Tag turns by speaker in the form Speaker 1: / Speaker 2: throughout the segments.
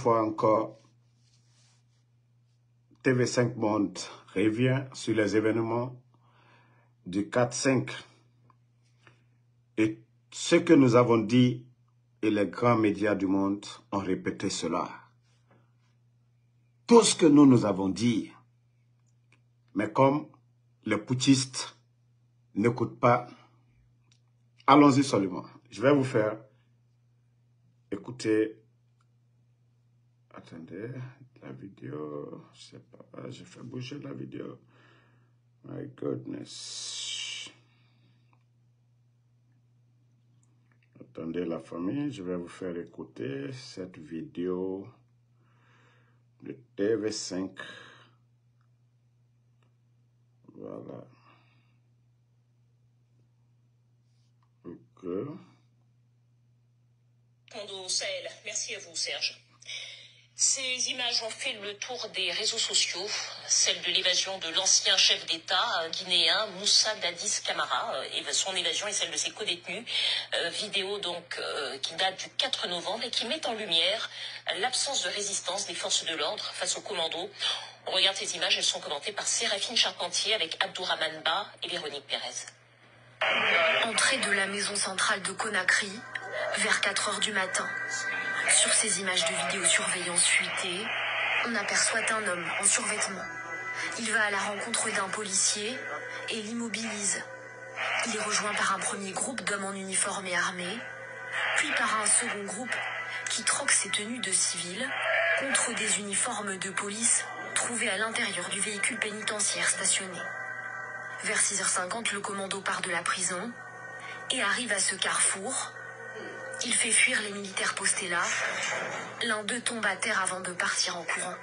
Speaker 1: fois encore, TV5 Monde revient sur les événements du 4-5. Et ce que nous avons dit, et les grands médias du monde ont répété cela. Tout ce que nous avons dit, mais comme les putschistes n'écoutent pas, allons-y seulement. Je vais vous faire écouter. Attendez, la vidéo, je sais pas, j'ai fait bouger la vidéo. My goodness. Attendez la famille, je vais vous faire écouter cette vidéo de TV5. Voilà. Ok.
Speaker 2: Condo Sahel, merci à vous Serge. Ces images ont fait le tour des réseaux sociaux, celle de l'évasion de l'ancien chef d'État guinéen Moussa Dadis Camara, son évasion et celle de ses codétenus, vidéo donc qui date du 4 novembre et qui met en lumière l'absence de résistance des forces de l'ordre face aux commandos. On regarde ces images, elles sont commentées par Séraphine Charpentier avec Abdourahmane Ba et Véronique Pérez.
Speaker 3: Entrée de la maison centrale de Conakry, vers 4 h du matin. Sur ces images de vidéosurveillance fuitées, on aperçoit un homme en survêtement. Il va à la rencontre d'un policier et l'immobilise. Il est rejoint par un premier groupe d'hommes en uniforme et armés, puis par un second groupe qui troque ses tenues de civil contre des uniformes de police trouvés à l'intérieur du véhicule pénitentiaire stationné. Vers 6 h 50, le commando part de la prison et arrive à ce carrefour. Il fait fuir les militaires postés là. L'un d'eux tombe à terre avant de partir en courant.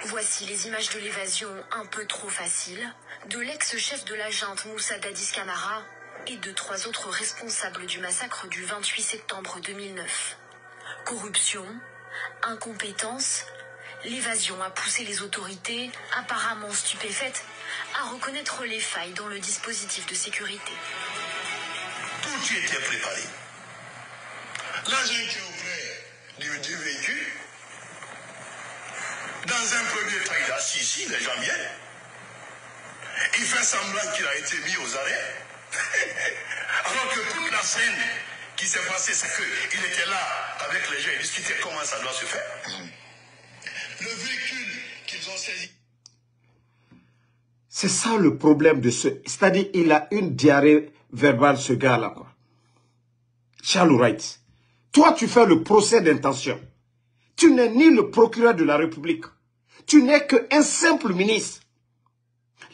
Speaker 3: Voici les images de l'évasion un peu trop facile de l'ex-chef de la junte Moussa Dadis Camara et de 3 autres responsables du massacre du 28 septembre 2009. Corruption, incompétence, l'évasion a poussé les autorités, apparemment stupéfaites, à reconnaître les failles dans le dispositif de sécurité.
Speaker 4: Tout était préparé. L'agent qui est auprès du véhicule, dans un premier temps, il a assis ici, les gens viennent. Il fait semblant qu'il a été mis aux arrêts. Alors que toute la scène qui s'est passée, c'est qu'il était là avec les gens, il discutait comment ça doit se faire. Le véhicule qu'ils ont saisi.
Speaker 1: C'est ça le problème de ce... C'est-à-dire, il a une diarrhée verbale, ce gars-là, quoi. Charles Wright. Toi, tu fais le procès d'intention. Tu n'es ni le procureur de la République. Tu n'es qu'un simple ministre.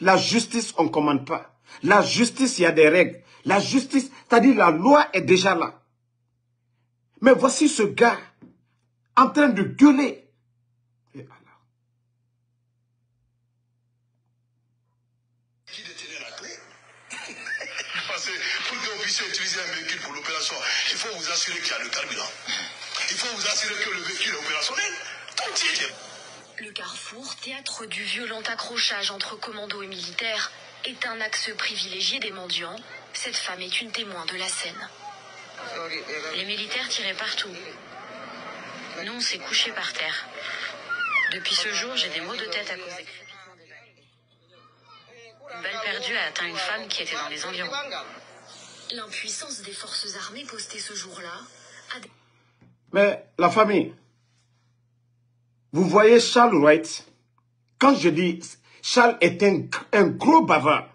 Speaker 1: La justice, on ne commande pas. La justice, il y a des règles. La justice, c'est-à-dire la loi est déjà là. Mais voici ce gars en train de gueuler. Et alors?
Speaker 4: Qui détenait la clé? Parce que pour que vous puissiez utiliser un véhicule pour l'opération, il faut vous assurer qu'il y a le carburant. Il faut vous assurer que le véhicule est opérationnel. Tout y est.
Speaker 3: Le carrefour, théâtre du violent accrochage entre commandos et militaires, est un axe privilégié des mendiants. Cette femme est une témoin de la scène.
Speaker 5: Les militaires tiraient partout. Nous, on s'est couchés par terre. Depuis ce jour, j'ai des maux de tête à cause des crépitements des balles. Une balle perdue a atteint une femme qui était dans les environs.
Speaker 3: L'impuissance des forces armées postées ce jour-là a...
Speaker 1: Mais la famille, vous voyez Charles Wright, quand je dis Charles est un gros bavard,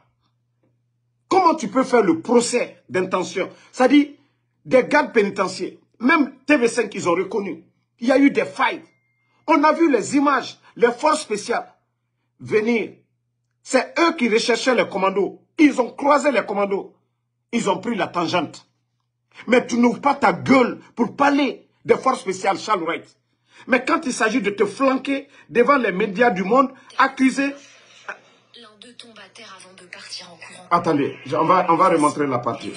Speaker 1: comment tu peux faire le procès d'intention? C'est-à-dire, des gardes pénitentiaires, même TV5, ils ont reconnu. Il y a eu des failles. On a vu les images, les forces spéciales venir. C'est eux qui recherchaient les commandos. Ils ont croisé les commandos. Ils ont pris la tangente. Mais tu n'ouvres pas ta gueule pour parler des forces spéciales, Charles Wright. Mais quand il s'agit de te flanquer devant les médias du monde, accuser...
Speaker 3: L'un d'eux tombe à terre avant de partir en courant.
Speaker 1: Attendez, on va remontrer la partie.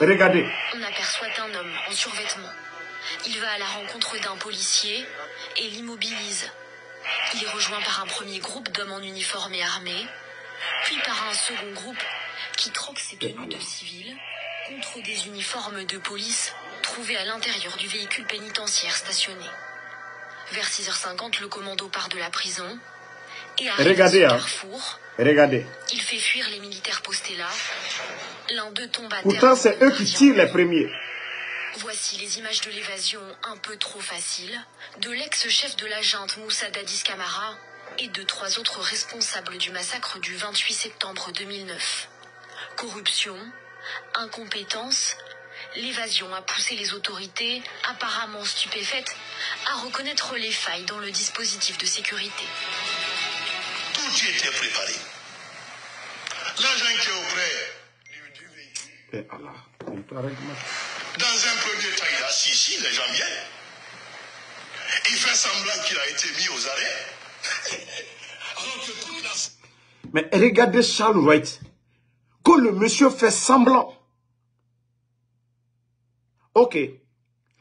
Speaker 1: Regardez.
Speaker 3: On aperçoit un homme en survêtement. Il va à la rencontre d'un policier et l'immobilise. Il est rejoint par un premier groupe d'hommes en uniforme et armés, puis par un second groupe qui troque ses tenues de civil contre des uniformes de police trouvés à l'intérieur du véhicule pénitentiaire stationné. Vers 6h50, le commando part de la prison et
Speaker 1: arrive
Speaker 3: à Carrefour.
Speaker 1: Regardez.
Speaker 3: Il fait fuir les militaires postés là. L'un d'eux tombe à terre.
Speaker 1: Pourtant, c'est eux qui tirent les premiers.
Speaker 3: Voici les images de l'évasion un peu trop facile de l'ex-chef de la junte Moussa Dadis Camara et de 3 autres responsables du massacre du 28 septembre 2009. Corruption, incompétence, l'évasion a poussé les autorités, apparemment stupéfaites, à reconnaître les failles dans le dispositif de sécurité.
Speaker 4: Tout y était préparé. L'agent qui est auprès du véhicule. Dans un premier temps, il est assis ici, les gens viennent. Il fait semblant qu'il a été mis aux arrêts. Alors que toute la...
Speaker 1: Mais regardez Charles Wright. Quand le monsieur fait semblant. Ok.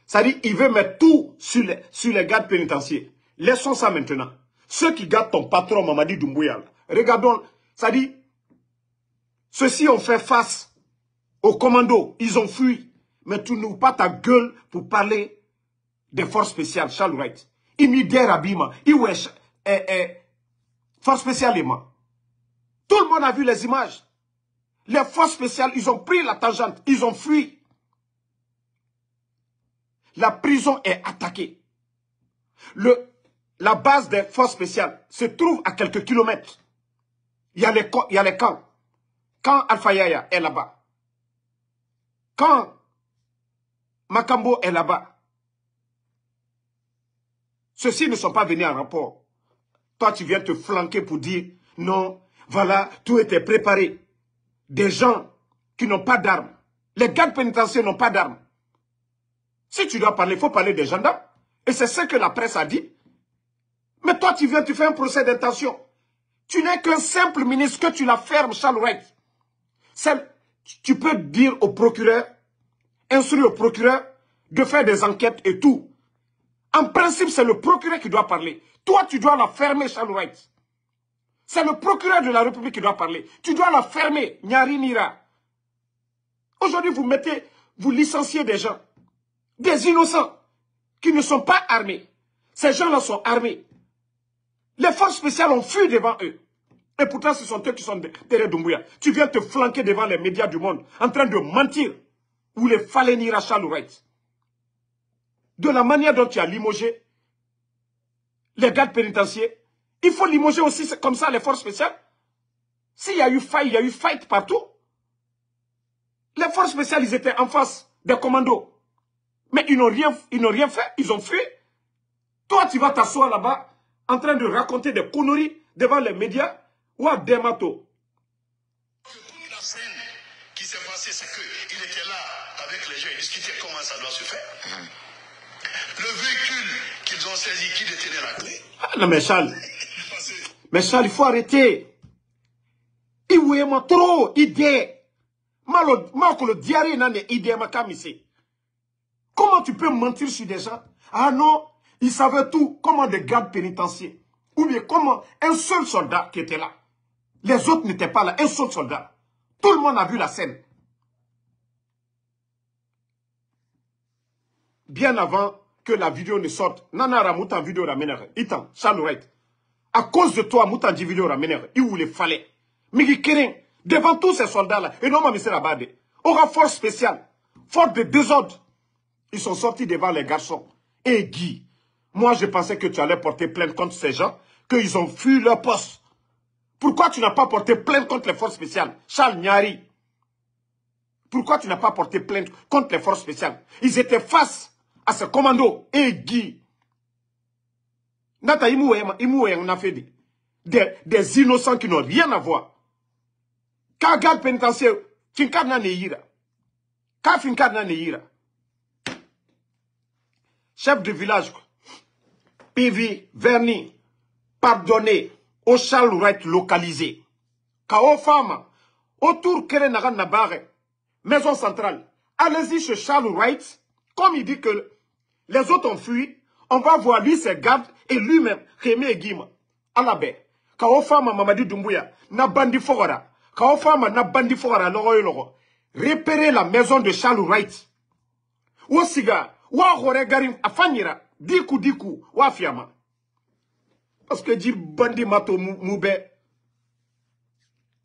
Speaker 1: Ça dit, il veut mettre tout sur les gardes pénitentiaires. Laissons ça maintenant. Ceux qui gardent ton patron, Mamadi Doumbouya. Regardons. Ça dit, ceux-ci ont fait face au commando. Ils ont fui. Mais tu n'ouvres pas ta gueule pour parler des forces spéciales, Charles Wright. Il m'y dit Rabima. Il est force spéciale. Tout le monde a vu les images. Les forces spéciales, ils ont pris la tangente. Ils ont fui. La prison est attaquée. La base des forces spéciales se trouve à quelques kilomètres. Il y a les camps. Quand Alpha Yaya est là-bas. Quand Makambo est là-bas. Ceux-ci ne sont pas venus en rapport. Toi, tu viens te flanquer pour dire, non, voilà, tout était préparé. Des gens qui n'ont pas d'armes. Les gardes pénitentiaires n'ont pas d'armes. Si tu dois parler, il faut parler des gendarmes. Et c'est ce que la presse a dit. Mais toi, tu viens, tu fais un procès d'intention. Tu n'es qu'un simple ministre, que tu la fermes, Charles Wright. Tu peux dire au procureur, instruire au procureur de faire des enquêtes et tout. En principe, c'est le procureur qui doit parler. Toi, tu dois la fermer, Charles Wright. C'est le procureur de la République qui doit parler. Tu dois la fermer, Nyari Nira. Aujourd'hui, vous licenciez des gens, des innocents, qui ne sont pas armés. Ces gens-là sont armés. Les forces spéciales ont fui devant eux. Et pourtant, ce sont eux qui sont derrière Doumbouya. Tu viens te flanquer devant les médias du monde, en train de mentir. Ou les Falenira Charles Wright. De la manière dont tu as limogé les gardes pénitentiaires, il faut limoger aussi comme ça les forces spéciales. S'il y a eu faille, il y a eu fight partout. Les forces spéciales, ils étaient en face des commandos. Mais ils n'ont rien fait, ils ont fui. Toi, tu vas t'asseoir là-bas, en train de raconter des conneries devant les médias, ou à Demato.
Speaker 4: Toute la scène qui s'est passée, c'est qu'il était là avec les gens, ils discutaient comment ça doit se faire. Le véhicule qu'ils ont saisi, qui détenait la clé.
Speaker 1: Ah non, mais Charles. Mais Charles, il faut arrêter. Il voulait trop idée. Malo diarrhée n'a pas idée ma camisée. Comment tu peux mentir sur des gens? Ah non, ils savaient tout. Comment des gardes pénitentiaires. Ou bien comment un seul soldat qui était là. Les autres n'étaient pas là. Un seul soldat. Tout le monde a vu la scène. Bien avant que la vidéo ne sorte, Nanara Moutan vidéo ramener. Itan, Charles Wright. À cause de toi, Moutan dit vidéo ramener. Il voulait fallait. Migi Keren, devant tous ces soldats-là, et non, Mamisé Rabade, aura force spéciale, force de désordre. Ils sont sortis devant les garçons. Et Guy, moi je pensais que tu allais porter plainte contre ces gens, qu'ils ont fui leur poste. Pourquoi tu n'as pas porté plainte contre les forces spéciales? Charles Nyari. Pourquoi tu n'as pas porté plainte contre les forces spéciales? Ils étaient face à ce commando. Et Guy. Nata Imoué, on a fait des innocents qui n'ont rien à voir. Quand garde pénitentiaire, Finkadna Neira. Quand Finkadna Neira. Chef de village, PV, Verni, pardonné, au Charles Wright localisé. Kao femme, autour Kerenaran Nabare, maison centrale. Allez-y chez Charles Wright, comme il dit que les autres ont fui, on va voir lui ses gardes et lui-même, Rémé Guima, à la baie. Kao femme, Mamadi Doumbouya, na bandi fogora. Kao femme, na bandi fogora, logo. Repérez la maison de Charles Wright. Ou siga, ou garim afanyira, Diku, wafiama. Parce que dit Bandi Mato Moube,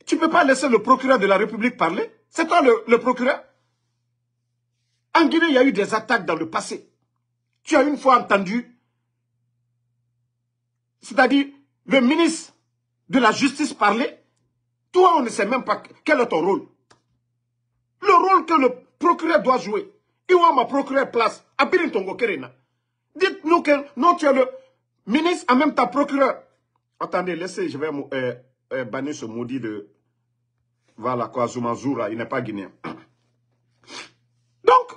Speaker 1: tu ne peux pas laisser le procureur de la République parler? C'est toi le procureur? En Guinée, il y a eu des attaques dans le passé. Tu as une fois entendu, c'est-à-dire le ministre de la Justice parler? Toi, on ne sait même pas quel est ton rôle. Le rôle que le procureur doit jouer. Il va ma procureur place. Dites-nous que non, tu es le ministre en même temps procureur. Attendez, laissez, je vais bannir ce maudit de... Voilà quoi, Zoumanzoura, il n'est pas guinéen. Donc,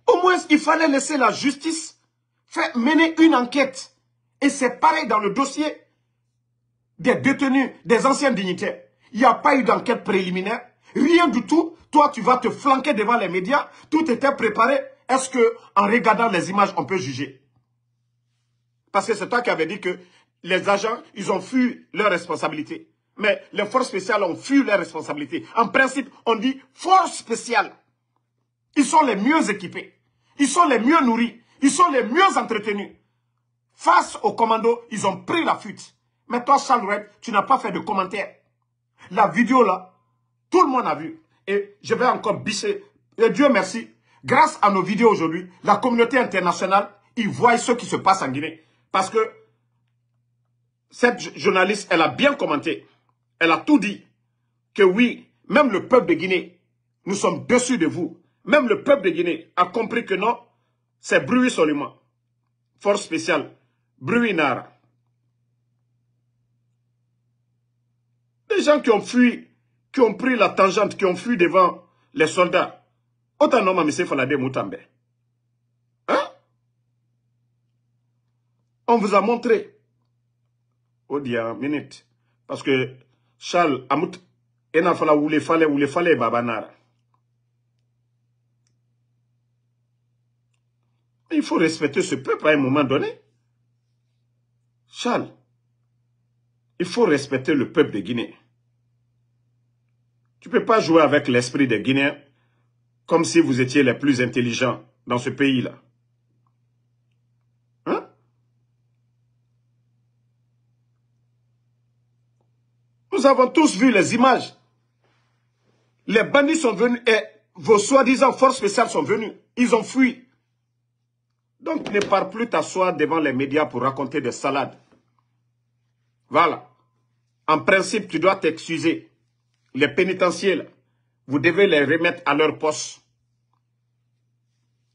Speaker 1: au moins, il fallait laisser la justice faire mener une enquête. Et c'est pareil dans le dossier des détenus, des anciens dignitaires. Il n'y a pas eu d'enquête préliminaire. Rien du tout. Toi, tu vas te flanquer devant les médias. Tout était préparé. Est-ce que, en regardant les images, on peut juger? Parce que c'est toi qui avais dit que les agents, ils ont fui leurs responsabilités. Mais les forces spéciales ont fui leurs responsabilités. En principe, on dit forces spéciales. Ils sont les mieux équipés. Ils sont les mieux nourris. Ils sont les mieux entretenus. Face aux commandos, ils ont pris la fuite. Mais toi, Charles Red, tu n'as pas fait de commentaires. La vidéo là, tout le monde a vu. Et je vais encore bicher. Et Dieu merci, grâce à nos vidéos aujourd'hui, la communauté internationale, ils voient ce qui se passe en Guinée. Parce que cette journaliste, elle a bien commenté. Elle a tout dit. Que oui, même le peuple de Guinée, nous sommes dessus de vous. Même le peuple de Guinée a compris que non, c'est Bruit seulement. Force spéciale, Bruit Nara. Les gens qui ont fui, qui ont pris la tangente, qui ont fui devant les soldats. Autant non, monsieur Falade Moutambe. Hein? On vous a montré. Oh, dia, minute. Parce que Charles Amout, ena fala ou les fallait, babanara. Il faut respecter ce peuple à un moment donné. Charles, il faut respecter le peuple de Guinée. Tu ne peux pas jouer avec l'esprit des Guinéens comme si vous étiez les plus intelligents dans ce pays-là. Hein? Nous avons tous vu les images. Les bandits sont venus et vos soi-disant forces spéciales sont venus. Ils ont fui. Donc ne pars plus t'asseoir devant les médias pour raconter des salades. Voilà. En principe, tu dois t'excuser. Les pénitentiaires, vous devez les remettre à leur poste.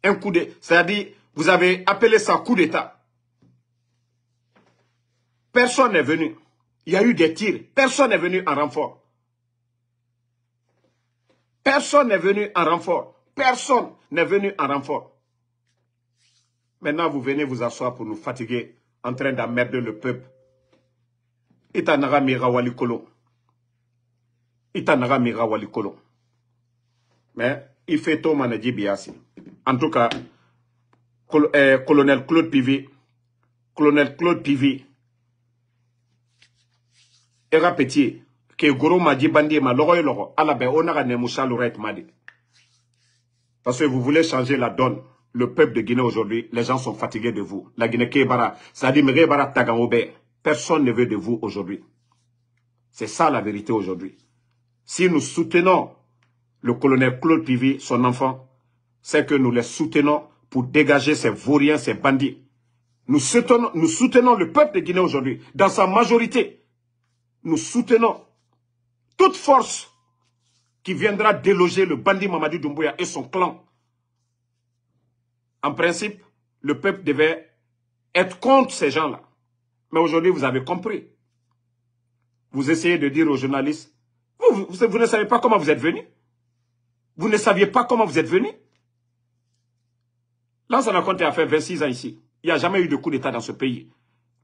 Speaker 1: Un coup de... C'est-à-dire, vous avez appelé ça coup d'État. Personne n'est venu. Il y a eu des tirs. Personne n'est venu en renfort. Personne n'est venu en renfort. Personne n'est venu en renfort. Maintenant, vous venez vous asseoir pour nous fatiguer en train d'emmerder le peuple. Itanara mira walikolo. Itanara mira walikolo. Mais il fait tout manadi biasi. En tout cas, colonel Claude Pivi, era petit, que goro madi bandi ma loro loro, ala be onara ne moussa l'oreille madi. Parce que vous voulez changer la donne. Le peuple de Guinée aujourd'hui, les gens sont fatigués de vous. La Guinée Kébara, ça dit Mérébara Taganobé. Personne ne veut de vous aujourd'hui. C'est ça la vérité aujourd'hui. Si nous soutenons le colonel Claude Pivi, son enfant, c'est que nous les soutenons pour dégager ces vauriens, ces bandits. Nous soutenons le peuple de Guinée aujourd'hui, dans sa majorité. Nous soutenons toute force qui viendra déloger le bandit Mamadi Doumbouya et son clan. En principe, le peuple devait être contre ces gens-là. Mais aujourd'hui, vous avez compris. Vous essayez de dire aux journalistes, vous ne savez pas comment vous êtes venus. Vous ne saviez pas comment vous êtes venus. Lansana Conté a fait 26 ans ici. Il n'y a jamais eu de coup d'État dans ce pays.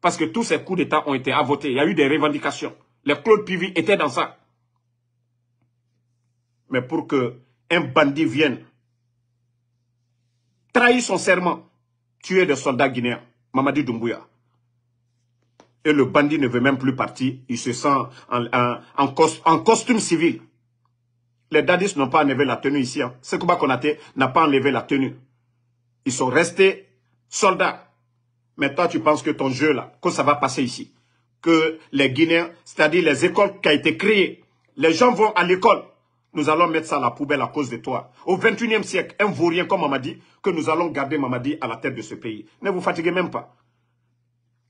Speaker 1: Parce que tous ces coups d'État ont été avotés. Il y a eu des revendications. Les Claude Pivi étaient dans ça. Mais pour qu'un bandit vienne trahir son serment, tuer des soldats guinéens, Mamadi Doumbouya. Et le bandit ne veut même plus partir. Il se sent en costume civil. Les dadis n'ont pas enlevé la tenue ici. Hein. Sekouba Konaté n'a pas enlevé la tenue. Ils sont restés soldats. Mais toi, tu penses que ton jeu, là, que ça va passer ici. Que les Guinéens, c'est-à-dire les écoles qui ont été créées, les gens vont à l'école. Nous allons mettre ça à la poubelle à cause de toi. Au 21e siècle, un vaurien comme Mamadi, que nous allons garder Mamadi à la tête de ce pays. Ne vous fatiguez même pas.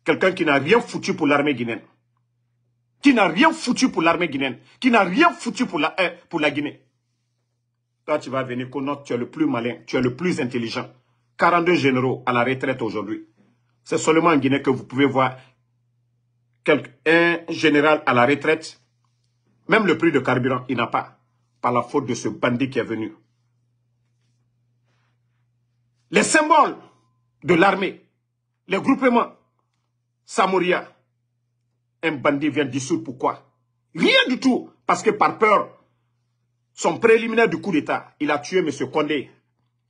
Speaker 1: Quelqu'un qui n'a rien foutu pour l'armée guinéenne. Qui n'a rien foutu pour l'armée guinéenne. Qui n'a rien foutu pour la Guinée. Toi, tu vas venir connaître, tu es le plus malin, tu es le plus intelligent. 42 généraux à la retraite aujourd'hui. C'est seulement en Guinée que vous pouvez voir un général à la retraite. Même le prix de carburant, il n'a pas. Par la faute de ce bandit qui est venu. Les symboles de l'armée, les groupements, Samoria, un bandit vient dissoudre. Pourquoi? Rien du tout. Parce que par peur, son préliminaire du coup d'État, il a tué M. Condé.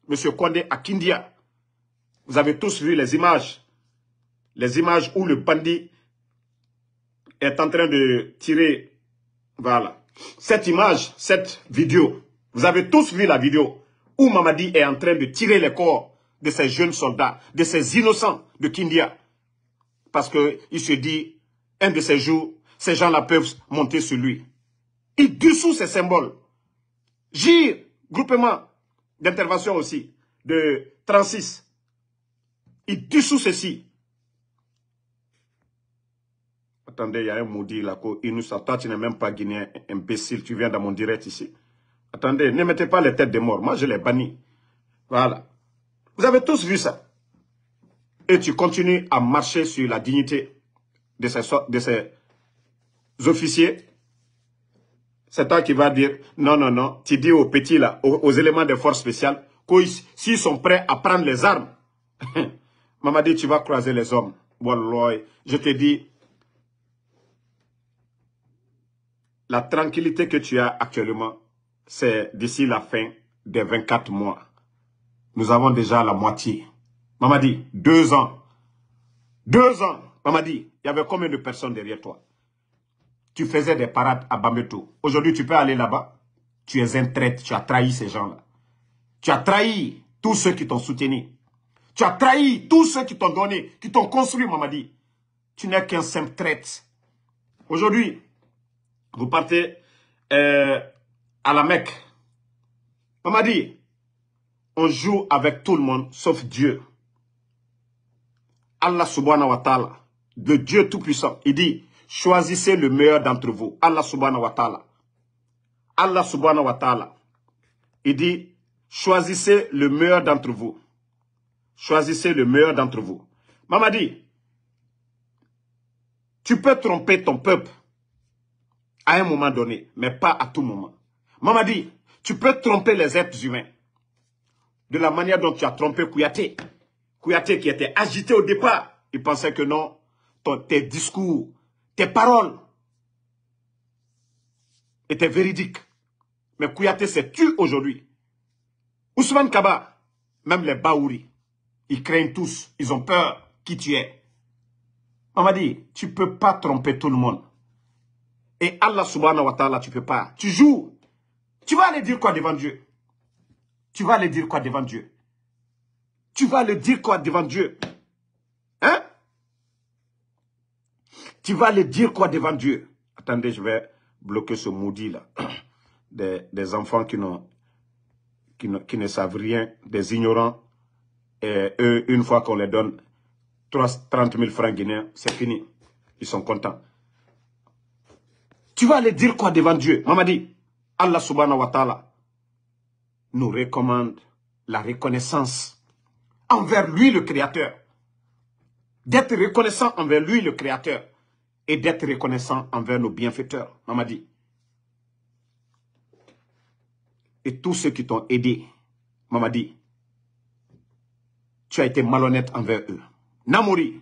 Speaker 1: M. Condé à Kindia. Vous avez tous vu les images. Les images où le bandit est en train de tirer. Voilà. Cette image, cette vidéo, vous avez tous vu la vidéo où Mamadi est en train de tirer les corps de ces jeunes soldats, de ces innocents de Kindia. Parce qu'il se dit, un de ces jours, ces gens-là peuvent monter sur lui. Il dissout ces symboles. GIR, groupement d'intervention aussi, de 36. Il dissout ceci. Attendez, il y a un maudit là. Toi, tu n'es même pas guinéen, imbécile. Tu viens dans mon direct ici. Attendez, ne mettez pas les têtes des morts. Moi, je les bannis. Voilà. Vous avez tous vu ça. Et tu continues à marcher sur la dignité de ces officiers. C'est toi qui vas dire, non, non, non. Tu dis aux petits là, aux éléments des forces spéciales, s'ils sont prêts à prendre les armes, Mamadi, tu vas croiser les hommes. Wallah, je te dis, la tranquillité que tu as actuellement, c'est d'ici la fin des 24 mois. Nous avons déjà la moitié. Mamadi, 2 ans. 2 ans. Mamadi, il y avait combien de personnes derrière toi? Tu faisais des parades à Bambeto. Aujourd'hui, tu peux aller là-bas. Tu es un traître. Tu as trahi ces gens-là. Tu as trahi tous ceux qui t'ont soutenu. Tu as trahi tous ceux qui t'ont donné, qui t'ont construit, Mamadi. Tu n'es qu'un simple traître. Aujourd'hui, vous partez à la Mecque. Mamadi, on joue avec tout le monde, sauf Dieu. Allah subhanahu wa ta'ala, le Dieu tout-puissant, il dit, choisissez le meilleur d'entre vous. Allah subhanahu wa ta'ala. Allah subhanahu wa ta'ala, il dit, choisissez le meilleur d'entre vous. Choisissez le meilleur d'entre vous. Mamadi, tu peux tromper ton peuple à un moment donné, mais pas à tout moment. Mamadi, tu peux tromper les êtres humains de la manière dont tu as trompé Kouyaté. Kouyaté qui était agité au départ. Il pensait que non, tes discours, tes paroles étaient véridiques. Mais Kouyaté s'est tué aujourd'hui. Ousmane Kaba, même les Baouri, ils craignent tous, ils ont peur qui tu es. Mamadi, tu ne peux pas tromper tout le monde. Et Allah subhanahu wa ta'ala, tu ne peux pas. Tu joues. Tu vas aller dire quoi devant Dieu? Tu vas aller dire quoi devant Dieu? Tu vas aller dire quoi devant Dieu? Hein? Tu vas aller dire quoi devant Dieu? Attendez, je vais bloquer ce maudit là. Des enfants qui ne savent rien, des ignorants. Et eux, une fois qu'on les donne 30 000 francs guinéens, c'est fini. Ils sont contents. Tu vas aller dire quoi devant Dieu? Mamadi, Allah subhanahu wa ta'ala nous recommande la reconnaissance envers lui le Créateur. D'être reconnaissant envers lui le Créateur. Et d'être reconnaissant envers nos bienfaiteurs. Mamadi. Et tous ceux qui t'ont aidé. Mamadi. Tu as été malhonnête envers eux. Namori.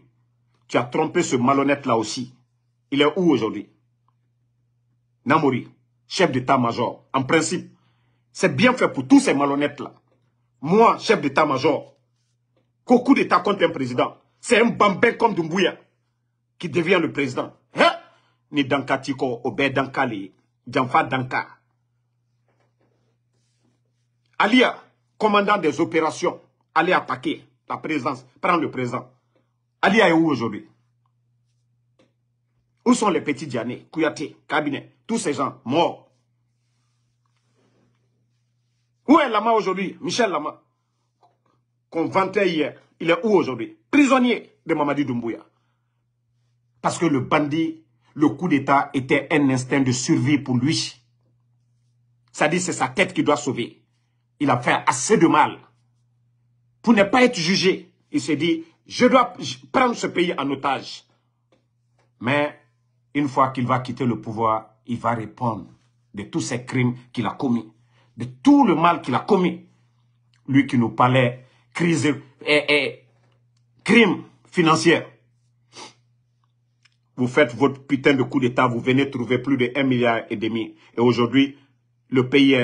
Speaker 1: Tu as trompé ce malhonnête là aussi. Il est où aujourd'hui? Namori, chef d'état-major, en principe, c'est bien fait pour tous ces malhonnêtes-là. Moi, chef d'état-major, qu'au coup d'état contre un président, c'est un bambin comme Doumbouya qui devient le président. Hein? Ni Danka Tiko, Obé Dankali, Djanfa Danka. Alia, commandant des opérations, allez attaquer la présidence, prendre le président. Ali est où aujourd'hui? Où sont les petits Diané, Kouyaté, Cabinet, tous ces gens morts? Où est Lama aujourd'hui? Michel Lama, qu'on vantait hier. Il est où aujourd'hui? Prisonnier de Mamadi Doumbouya. Parce que le bandit, le coup d'État était un instinct de survie pour lui. Ça dit c'est sa tête qui doit sauver. Il a fait assez de mal. Pour ne pas être jugé, il s'est dit, je dois prendre ce pays en otage. Mais une fois qu'il va quitter le pouvoir, il va répondre de tous ces crimes qu'il a commis, de tout le mal qu'il a commis. Lui qui nous parlait crise et crimes financiers. Vous faites votre putain de coup d'État, vous venez trouver plus de 1,5 milliard. Et aujourd'hui, le pays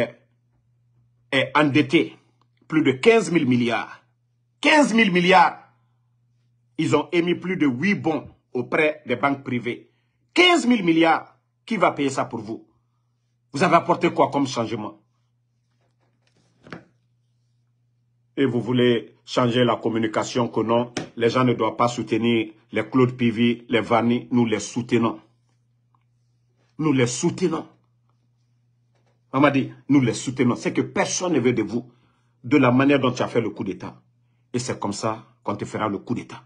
Speaker 1: est endetté. Plus de 15 000 milliards. 15 000 milliards. Ils ont émis plus de 8 bons auprès des banques privées. 15 000 milliards. Qui va payer ça pour vous? Vous avez apporté quoi comme changement? Et vous voulez changer la communication que non, les gens ne doivent pas soutenir les Claude Pivi, les Vani, nous les soutenons. Nous les soutenons. On m'a dit, nous les soutenons. C'est que personne ne veut de vous, de la manière dont tu as fait le coup d'État. Et c'est comme ça qu'on te fera le coup d'État.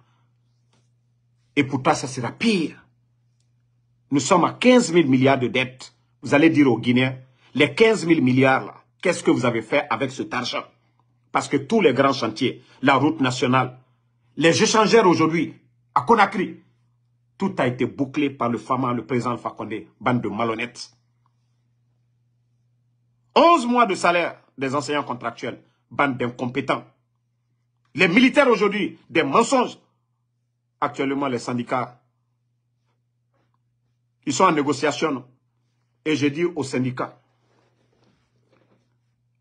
Speaker 1: Et pour toi, ça sera pire. Nous sommes à 15 000 milliards de dettes. Vous allez dire aux Guinéens, les 15 000 milliards là, qu'est-ce que vous avez fait avec cet argent? Parce que tous les grands chantiers, la route nationale, les échangeurs aujourd'hui, à Conakry, tout a été bouclé par le fameux, le président Alpha Condé, bande de malhonnêtes. 11 mois de salaire des enseignants contractuels, bande d'incompétents. Les militaires aujourd'hui, des mensonges. Actuellement, les syndicats, ils sont en négociation. Et j'ai dit aux syndicats,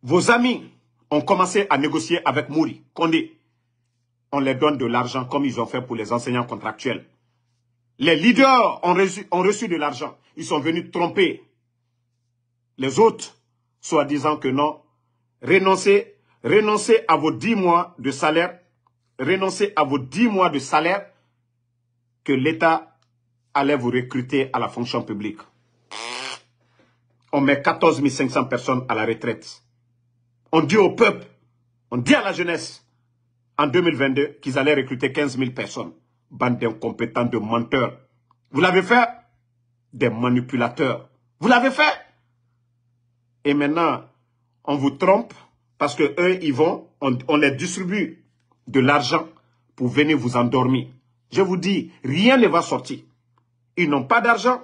Speaker 1: vos amis ont commencé à négocier avec Mouri, Condé. On les donne de l'argent comme ils ont fait pour les enseignants contractuels. Les leaders ont reçu de l'argent. Ils sont venus tromper les autres, soit disant que non. Renoncez à vos 10 mois de salaire. Renoncez à vos 10 mois de salaire que l'État allait vous recruter à la fonction publique. On met 14 500 personnes à la retraite. On dit au peuple, on dit à la jeunesse, en 2022, qu'ils allaient recruter 15 000 personnes. Bande d'incompétents, de menteurs. Vous l'avez fait? Des manipulateurs. Vous l'avez fait? Et maintenant, on vous trompe parce que eux, ils vont, on les distribue de l'argent pour venir vous endormir. Je vous dis, rien ne va sortir. Ils n'ont pas d'argent.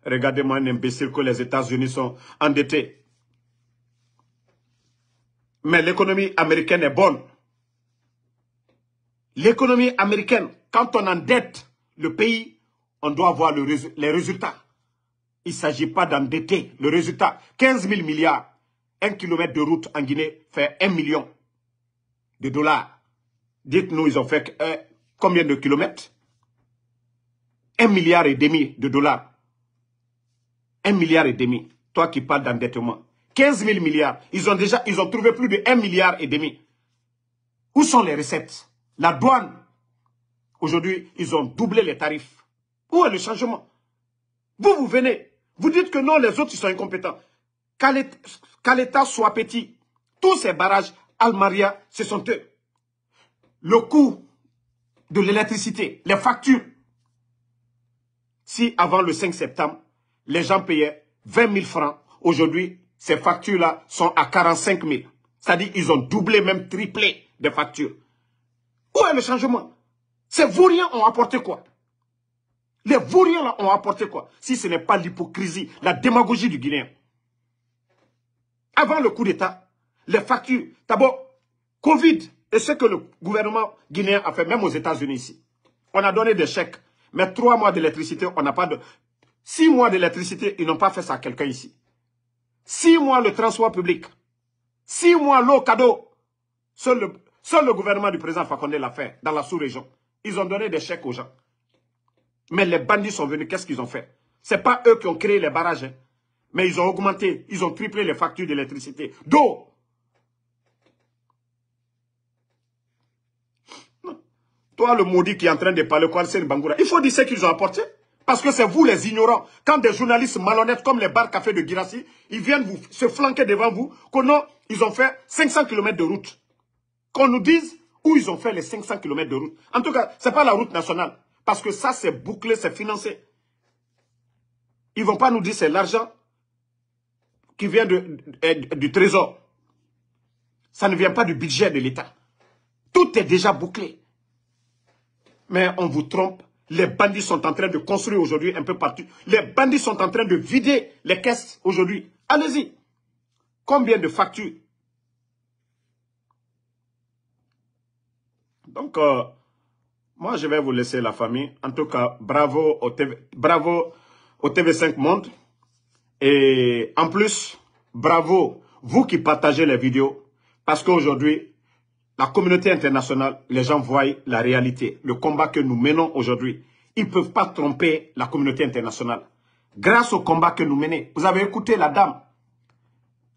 Speaker 1: Regardez-moi un imbécile que les États-Unis sont endettés. Mais l'économie américaine est bonne. L'économie américaine, quand on endette le pays, on doit voir les résultats. Il ne s'agit pas d'endetter. Le résultat, 15 000 milliards. 1 kilomètre de route en Guinée fait 1 million de dollars. Dites-nous, ils ont fait combien de kilomètres? 1,5 milliard de dollars. 1,5 milliard. Toi qui parles d'endettement. 15 000 milliards. Ils ont trouvé plus de 1,5 milliard. Où sont les recettes? La douane. Aujourd'hui, ils ont doublé les tarifs. Où est le changement? Vous venez. Vous dites que non, les autres, ils sont incompétents. Qu'à l'État soit petit. Tous ces barrages, Almaria, ce sont eux. Le coût de l'électricité, les factures. Si avant le 5 septembre, les gens payaient 20 000 francs, aujourd'hui, ces factures-là sont à 45 000. C'est-à-dire qu'ils ont doublé, même triplé des factures. Où est le changement? Ces vauriens ont apporté quoi? Les vauriens là ont apporté quoi? Si ce n'est pas l'hypocrisie, la démagogie du Guinéen. Avant le coup d'État, les factures, d'abord, Covid, et ce que le gouvernement guinéen a fait, même aux États-Unis ici. On a donné des chèques, mais 3 mois d'électricité, on n'a pas de... 6 mois d'électricité, ils n'ont pas fait ça à quelqu'un ici. 6 mois le transport public. 6 mois l'eau cadeau. Seul le gouvernement du président Fakonde l'a fait dans la sous-région. Ils ont donné des chèques aux gens. Mais les bandits sont venus, qu'est-ce qu'ils ont fait? Ce n'est pas eux qui ont créé les barrages. Hein. Mais ils ont augmenté, ils ont triplé les factures d'électricité, d'eau. Toi, le maudit qui est en train de parler, c'est le Bangoura. Il faut dire ce qu'ils ont apporté. Parce que c'est vous les ignorants. Quand des journalistes malhonnêtes comme les bars café de Guirassy, ils viennent vous se flanquer devant vous, ils ont fait 500 km de route. Qu'on nous dise où ils ont fait les 500 km de route. En tout cas, ce n'est pas la route nationale. Parce que ça, c'est bouclé, c'est financé. Ils ne vont pas nous dire c'est l'argent qui vient du trésor. Ça ne vient pas du budget de l'État. Tout est déjà bouclé. Mais on vous trompe. Les bandits sont en train de construire aujourd'hui un peu partout. Les bandits sont en train de vider les caisses aujourd'hui. Allez-y. Combien de factures? Donc, moi, je vais vous laisser la famille. En tout cas, bravo au TV5 Monde. Et en plus, bravo, vous qui partagez les vidéos. Parce qu'aujourd'hui, la communauté internationale, les gens voient la réalité. Le combat que nous menons aujourd'hui. Ils ne peuvent pas tromper la communauté internationale. Grâce au combat que nous menons. Vous avez écouté la dame.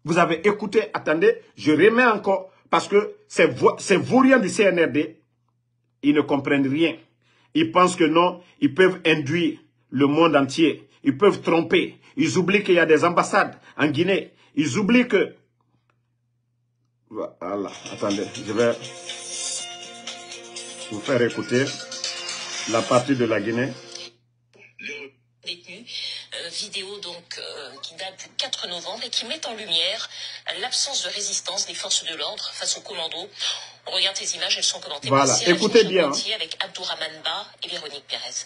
Speaker 1: Vous avez écouté, attendez, je remets encore. Parce que ces vauriens du CNRD, ils ne comprennent rien. Ils pensent que non, ils peuvent induire le monde entier. Ils peuvent tromper. Ils oublient qu'il y a des ambassades en Guinée. Ils oublient que... Voilà, attendez, je vais vous faire écouter la partie de la Guinée.
Speaker 2: Vidéo donc qui date du 4 novembre et qui met en lumière l'absence de résistance des forces de l'ordre face aux commandos. On regarde ces images, elles sont commentées
Speaker 1: voilà.
Speaker 2: par Séraphin
Speaker 1: Écoutez bien.
Speaker 2: Avec Abdourahmane Ba et Véronique Pérez.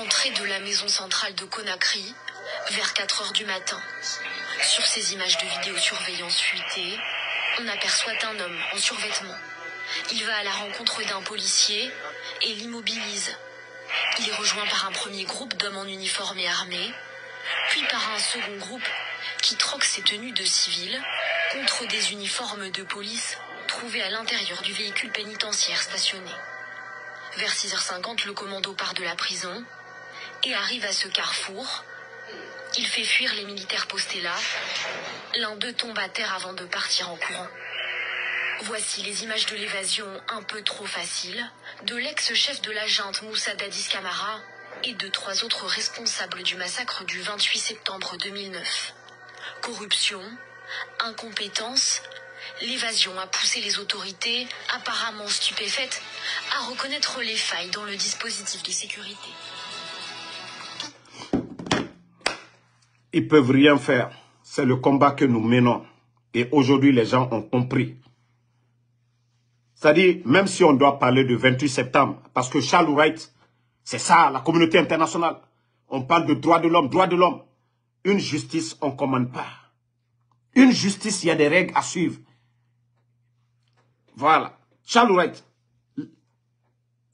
Speaker 3: Entrée de la maison centrale de Conakry, vers 4 h du matin. Sur ces images de vidéosurveillance fuitées, on aperçoit un homme en survêtement. Il va à la rencontre d'un policier et l'immobilise. Il est rejoint par un premier groupe d'hommes en uniforme et armés, puis par un second groupe qui troque ses tenues de civils contre des uniformes de police trouvés à l'intérieur du véhicule pénitentiaire stationné. Vers 6 h 50, le commando part de la prison et arrive à ce carrefour. Il fait fuir les militaires postés là. L'un d'eux tombe à terre avant de partir en courant. Voici les images de l'évasion un peu trop facile de l'ex-chef de la junte Moussa Dadis Camara et de 3 autres responsables du massacre du 28 septembre 2009. Corruption, incompétence, l'évasion a poussé les autorités, apparemment stupéfaites, à reconnaître les failles dans le dispositif de sécurité.
Speaker 1: Ils ne peuvent rien faire. C'est le combat que nous menons. Et aujourd'hui, les gens ont compris. C'est-à-dire, même si on doit parler du 28 septembre, parce que Charles Wright, c'est ça, la communauté internationale. On parle de droits de l'homme, droits de l'homme. Une justice, on ne commande pas. Une justice, il y a des règles à suivre. Voilà. Charles Wright,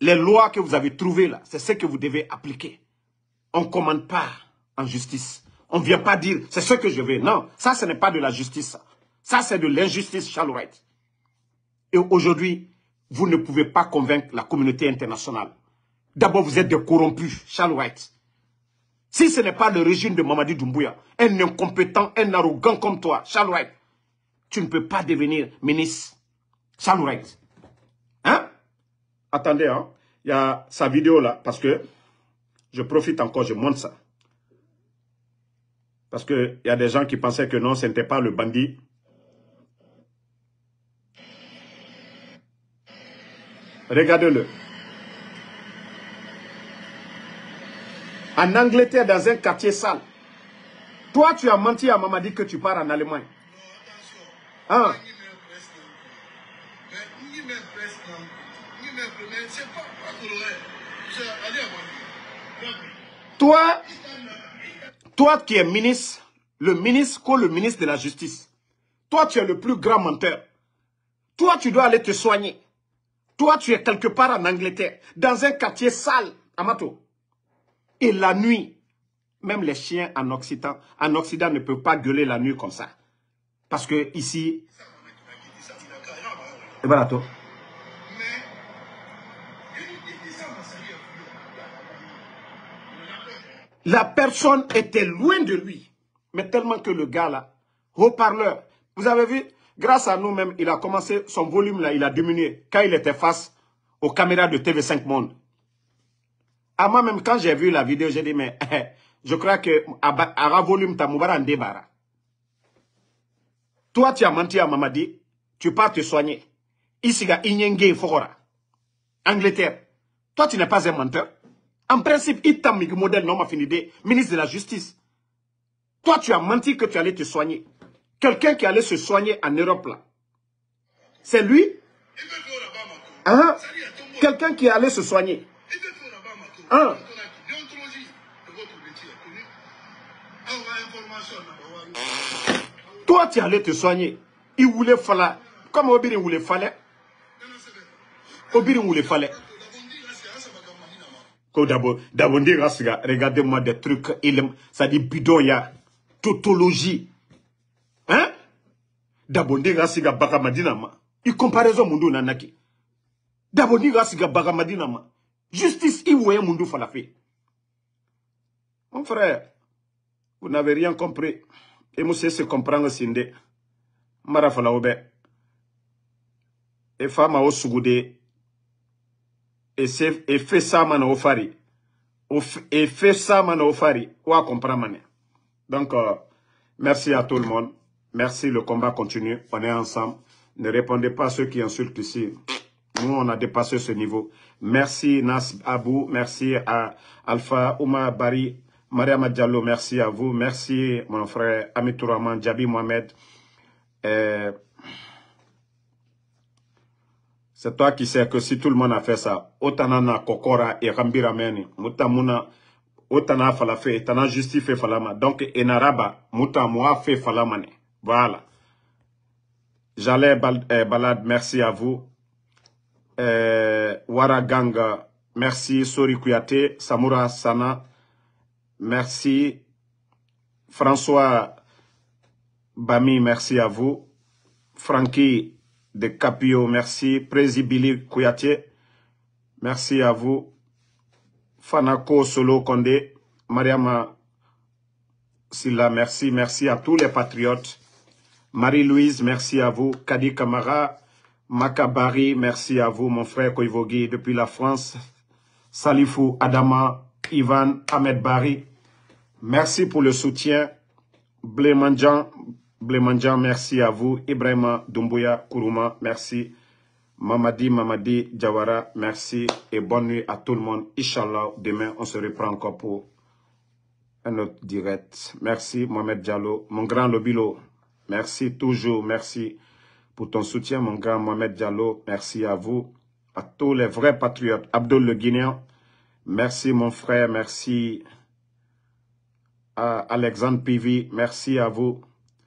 Speaker 1: les lois que vous avez trouvées là, c'est ce que vous devez appliquer. On ne commande pas en justice. On ne vient pas dire, c'est ce que je veux. Non, ça, ce n'est pas de la justice. Ça, c'est de l'injustice, Charles Wright. Et aujourd'hui, vous ne pouvez pas convaincre la communauté internationale. D'abord, vous êtes des corrompus, Charles Wright. Si ce n'est pas le régime de Mamadi Doumbouya, un incompétent, un arrogant comme toi, Charles Wright, tu ne peux pas devenir ministre. Charles Wright. Hein? Attendez, hein? Il y a sa vidéo là, parce que je profite encore, je montre ça. Parce qu'il y a des gens qui pensaient que non, ce n'était pas le bandit. Regardez-le. En Angleterre, dans un quartier sale. Toi, tu as menti à Mamadi que tu pars en Allemagne. Hein? Toi qui es ministre, le ministre de la Justice. Toi, tu es le plus grand menteur. Toi, tu dois aller te soigner. Toi, tu es quelque part en Angleterre, dans un quartier sale, Amato. Et la nuit, même les chiens en Occident ne peuvent pas gueuler la nuit comme ça. Parce que ici... Et voilà, toi. La personne était loin de lui. Mais tellement que le gars là, haut-parleur, vous avez vu, grâce à nous-mêmes, il a commencé, son volume là, il a diminué. Quand il était face aux caméras de TV5 Monde. À moi-même, quand j'ai vu la vidéo, j'ai dit, mais je crois que à volume Tamoubara en débarras. Toi, tu as menti à Mamadi, tu pars te soigner. Ici, il y a Inyenge Fokora. Angleterre. Toi, tu n'es pas un menteur. En principe, Itam modèle non affinité, ministre de la Justice. Toi, tu as menti que tu allais te soigner. Quelqu'un qui allait se soigner en Europe, là. C'est lui. Hein? Quelqu'un qui allait se soigner. Hein? Toi, tu allais te soigner. Il voulait fallait. Comme Obirin voulait fallait. Obirin voulait fallait. Regardez-moi des trucs. Ça dit bidon, il y a tautologie. Hein? Dabondi Rasiga Bagamadinama. Il comparaison Mundu Nanaki. Dabondi Rasiga Bagamadinama. Justice, il voyait Mundu Falafé. Mon frère, vous n'avez rien compris. Et moi, c'est ce comprendre Sinde. Marafala Obe. Et femme au Sougoudé. Et fait ça, man, au Fari. Et fait ça, man, au Fari. Ou à comprendre, man. Donc, merci à tout le monde. Merci, le combat continue. On est ensemble. Ne répondez pas à ceux qui insultent ici. Nous, on a dépassé ce niveau. Merci, Nas Abou. Merci à Alpha Ouma Bari. Mariama Diallo, merci à vous. Merci, mon frère Amitouraman, Djabi Mohamed. C'est toi qui sais que si tout le monde a fait ça, Otanana Kokora et Rambirameni, Mutamuna, Otana Falafe, Etana Justifié Falama. Donc, Enaraba, Mutamua fait Falamane. Voilà. Jalais Balad, merci à vous. Waraganga, merci. Sori Kouyaté, Samoura Sana, merci. François Bami, merci à vous. Francky de Capio, merci. Prési Kouyaté, merci à vous. Fanako Solo Kondé, Mariama Silla, merci. Merci à tous les patriotes. Marie-Louise, merci à vous. Kadi Kamara, Makabari, merci à vous, mon frère Koivogi, depuis la France. Salifou, Adama, Ivan, Ahmed Bari, merci pour le soutien. Blémandjan, merci à vous. Ibrahima Doumbouya Kourouma, merci. Mamadi Jawara, merci. Et bonne nuit à tout le monde. Inch'Allah, demain, on se reprend encore pour un autre direct. Merci, Mohamed Diallo, mon grand Lobilo. Merci toujours, merci pour ton soutien, mon grand Mohamed Diallo. Merci à vous, à tous les vrais patriotes. Abdul le Guinéen, merci mon frère, merci à Alexandre Pivi, merci à vous.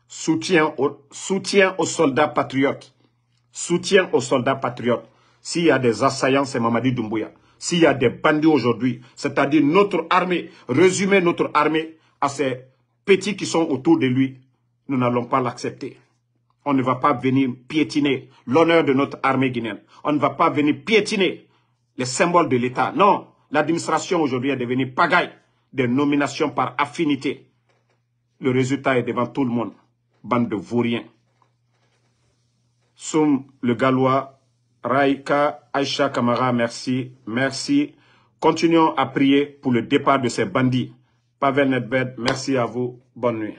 Speaker 1: Soutien aux soldats patriotes. Soutien aux soldats patriotes. S'il y a des assaillants, c'est Mamadi Doumbouya. S'il y a des bandits aujourd'hui, c'est-à-dire notre armée, résumer notre armée à ces petits qui sont autour de lui, nous n'allons pas l'accepter. On ne va pas venir piétiner l'honneur de notre armée guinéenne. On ne va pas venir piétiner les symboles de l'État. Non, l'administration aujourd'hui est devenue pagaille des nominations par affinité. Le résultat est devant tout le monde. Bande de vauriens. Soum le Gallois, Raïka, Aïcha Kamara, merci. Merci. Continuons à prier pour le départ de ces bandits. Pavel Nedved, merci à vous. Bonne nuit.